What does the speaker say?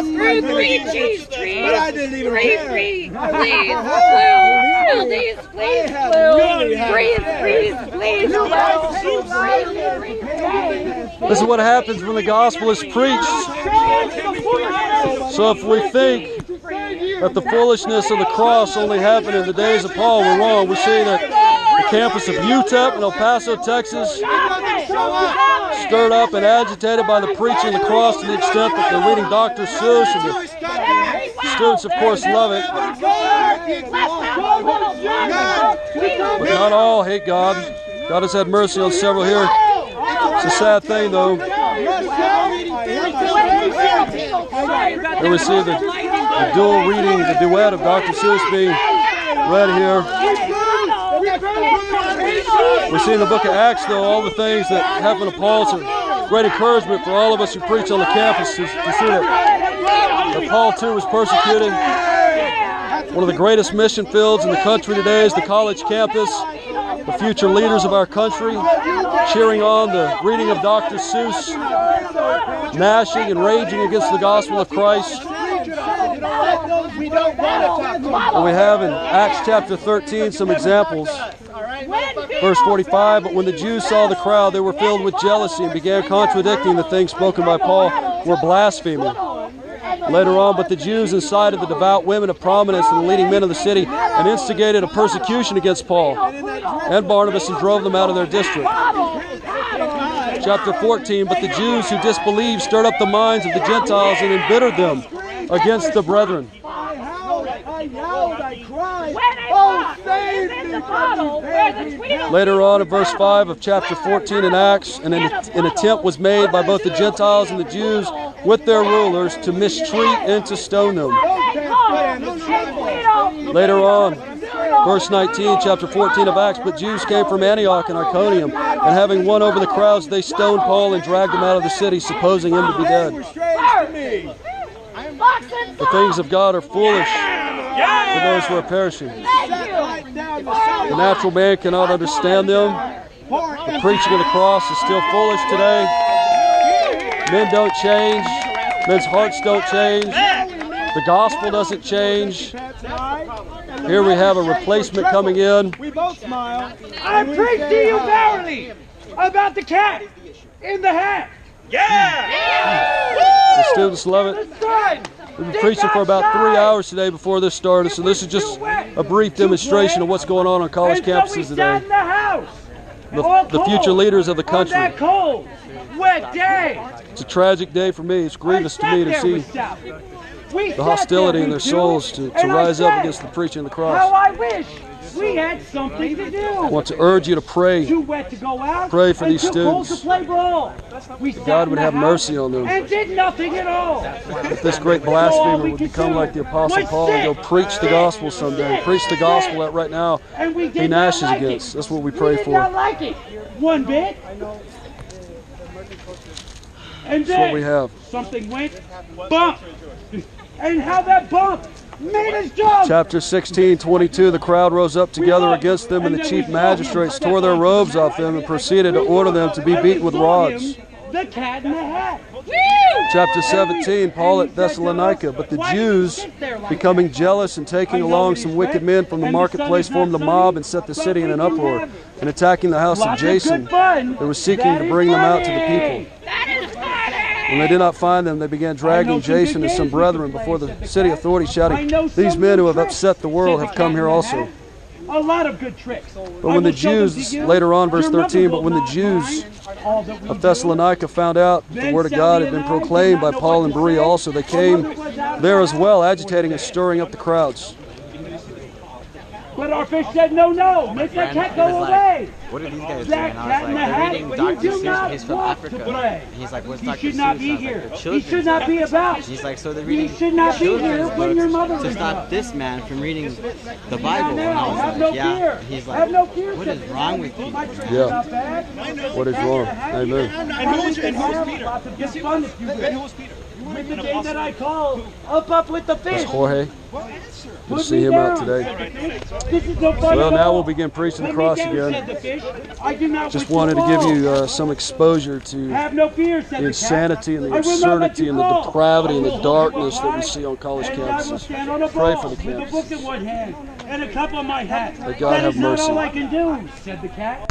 Three cheese trees. But I didn't even care. Please, please, This is what happens when the gospel is preached. So if we think that the foolishness of the cross only happened in the days of Paul, we're wrong. We see that the campus of UTEP in El Paso, Texas, stirred up and agitated by the preaching of the cross to the extent that they're reading Dr. Seuss, and the students, of course, love it. But not all hate God. God has had mercy on several here. It's a sad thing, though. Here we see the dual reading, the duet of Dr. Seuss being read here. We see in the book of Acts, though, all the things that happened to Paul. It's a great encouragement for all of us who preach on the campus to see that Paul, too, was persecuted. One of the greatest mission fields in the country today is the college campus. The future leaders of our country cheering on the reading of Dr. Seuss, gnashing and raging against the gospel of Christ. And we have in Acts chapter 13 some examples. Verse 45, but when the Jews saw the crowd, they were filled with jealousy and began contradicting the things spoken by Paul, were blaspheming. Later on, but the Jews incited the devout women of prominence and the leading men of the city and instigated a persecution against Paul and Barnabas and drove them out of their district. Chapter 14, but the Jews who disbelieved stirred up the minds of the Gentiles and embittered them against the brethren. Later on in verse 5 of chapter 14 in Acts, an attempt was made by both the Gentiles and the Jews with their rulers to mistreat and to stone them. Later on, verse 19, chapter 14 of Acts, but Jews came from Antioch and Iconium, and having won over the crowds, they stoned Paul and dragged him out of the city, supposing him to be dead. The things of God are foolish for those who are perishing. The natural man cannot understand them. The preaching of the cross is still foolish today. Men don't change. Men's hearts don't change. The gospel doesn't change. Here we have a replacement coming in. I preach to you verily about the cat in the hat. The students love it. We've been preaching for about 3 hours today before this started, so this is just a brief demonstration of what's going on college campuses today. The future leaders of the country. It's a tragic day for me. It's grievous to me to see the hostility in their souls to rise up against the preaching of the cross. How I wish we had something to do. I want to urge you to pray. Too wet to go out. Pray for these too cold students. to play ball. God would have mercy on them. And did nothing at all. If this great blasphemer would become like the Apostle Paul and go preach the gospel someday. Preach the gospel that right now he gnashes against. That's what we pray for. Not like it. One bit. And that's what we have. Something went bump. And how that bump made us jump. Chapter 16:22, the crowd rose up together against them, and the chief magistrates tore their robes off them and proceeded to order them to be beaten with rods. The cat in the hat. Chapter 17, Paul at Thessalonica, but the Jews, becoming jealous and taking along some wicked men from the marketplace, formed a mob and set the city in an uproar, and attacking the house of Jason, they were seeking to bring them out to the people. When they did not find them, they began dragging Jason and some brethren before the city authorities, shouting, "These men who have upset the world have come here also." A lot of good tricks. But when the Jews, later on, verse 13, but when the Jews of Thessalonica found out that the word of God had been proclaimed by Paul and Berea also, they came there as well, agitating and stirring up the crowds. But our fish said, no, make that cat go away. What are these guys doing? And I was like, they're reading Dr. Seuss, he's from Africa. And he's like, what's Dr. Seuss? He should not be here. He should not be about. He's like, so they're reading He should not be here when your mother to stop this man from reading the Bible. And I was Have like, no yeah. fear. He's Have no fear. like, what is wrong with you? Yeah. What is wrong? Amen. And who was Peter? With the day that I call, up with the fish. That's Jorge. Good to see him out today. Well, now we'll begin preaching the cross again. Just wanted to give you some exposure to the insanity and the absurdity and the depravity and the darkness that we see on college campuses. Pray for the campuses. And a cup on my hat. May God have mercy. That is not all I can do, said the cat.